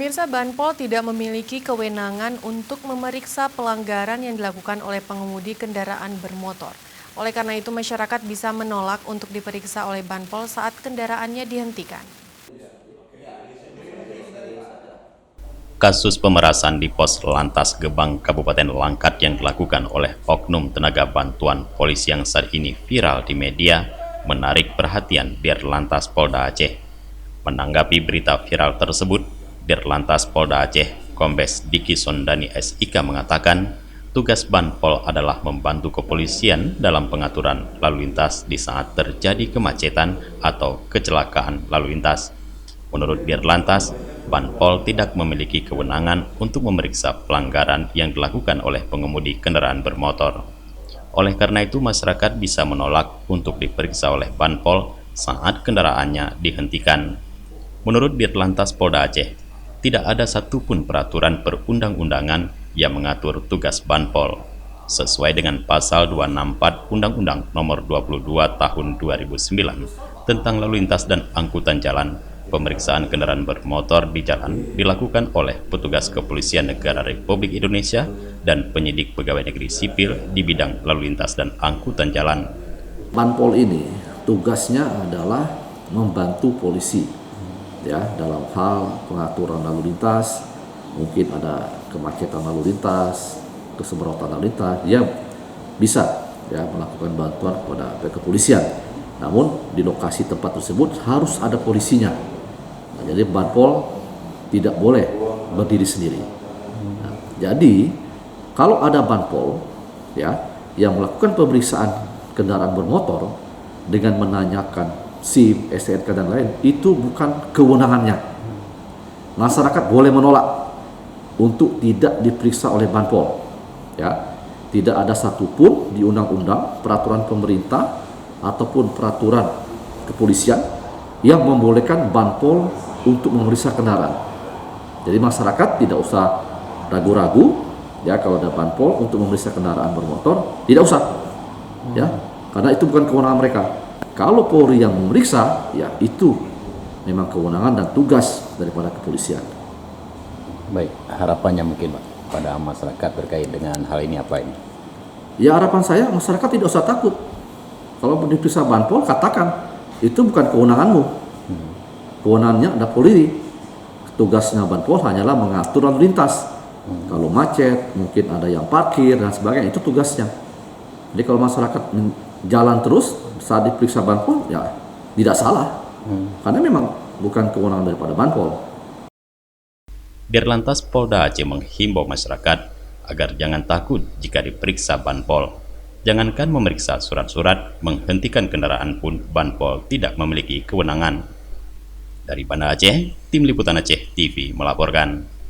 Pemirsa, Banpol tidak memiliki kewenangan untuk memeriksa pelanggaran yang dilakukan oleh pengemudi kendaraan bermotor. Oleh karena itu, masyarakat bisa menolak untuk diperiksa oleh Banpol saat kendaraannya dihentikan. Kasus pemerasan di pos Lantas Gebang Kabupaten Langkat yang dilakukan oleh oknum tenaga bantuan polisi yang saat ini viral di media menarik perhatian Dirlantas Polda Aceh. Menanggapi berita viral tersebut, Dirlantas Polda Aceh Kombes Diki Sondani SIK mengatakan tugas Banpol adalah membantu kepolisian dalam pengaturan lalu lintas di saat terjadi kemacetan atau kecelakaan lalu lintas. Menurut Dirlantas, Banpol tidak memiliki kewenangan untuk memeriksa pelanggaran yang dilakukan oleh pengemudi kendaraan bermotor. Oleh karena itu, masyarakat bisa menolak untuk diperiksa oleh Banpol saat kendaraannya dihentikan. Menurut Dirlantas Polda Aceh, tidak ada satupun peraturan perundang-undangan yang mengatur tugas Banpol. Sesuai dengan pasal 264 Undang-Undang Nomor 22 Tahun 2009 tentang lalu lintas dan angkutan jalan, pemeriksaan kendaraan bermotor di jalan dilakukan oleh petugas Kepolisian Negara Republik Indonesia dan penyidik pegawai negeri sipil di bidang lalu lintas dan angkutan jalan. Banpol ini tugasnya adalah membantu polisi ya dalam hal pengaturan lalu lintas, mungkin ada kemacetan lalu lintas, kesemprotan lalu lintas, dia bisa ya melakukan bantuan kepada pihak kepolisian. Namun di lokasi tempat tersebut harus ada polisinya. Jadi Banpol tidak boleh berdiri sendiri. Nah, jadi kalau ada Banpol ya yang melakukan pemeriksaan kendaraan bermotor dengan menanyakan SIM, STNK dan lain, itu bukan kewenangannya. Masyarakat boleh menolak untuk tidak diperiksa oleh Banpol. Ya, tidak ada satupun di undang-undang, peraturan pemerintah ataupun peraturan kepolisian yang membolehkan Banpol untuk memeriksa kendaraan. Jadi masyarakat tidak usah ragu-ragu ya kalau ada Banpol untuk memeriksa kendaraan bermotor, tidak usah. Ya, karena itu bukan kewenangan mereka. Kalau Polri yang memeriksa, ya itu memang kewenangan dan tugas daripada kepolisian. Baik, harapannya mungkin Pak pada masyarakat terkait dengan hal ini apa ini? Ya harapan saya masyarakat tidak usah takut. Kalau diperiksa Banpol, katakan itu bukan kewenanganmu. Kewenangannya ada Polri. Tugasnya Banpol hanyalah mengatur lalu lintas. Kalau macet, mungkin ada yang parkir dan sebagainya, itu tugasnya. Jadi kalau masyarakat jalan terus saat diperiksa Banpol, ya tidak salah. Karena memang bukan kewenangan daripada Banpol. Dirlantas Polda Aceh menghimbau masyarakat agar jangan takut jika diperiksa Banpol. Jangankan memeriksa surat-surat, menghentikan kendaraan pun Banpol tidak memiliki kewenangan. Dari Banda Aceh, Tim Liputan Aceh TV melaporkan.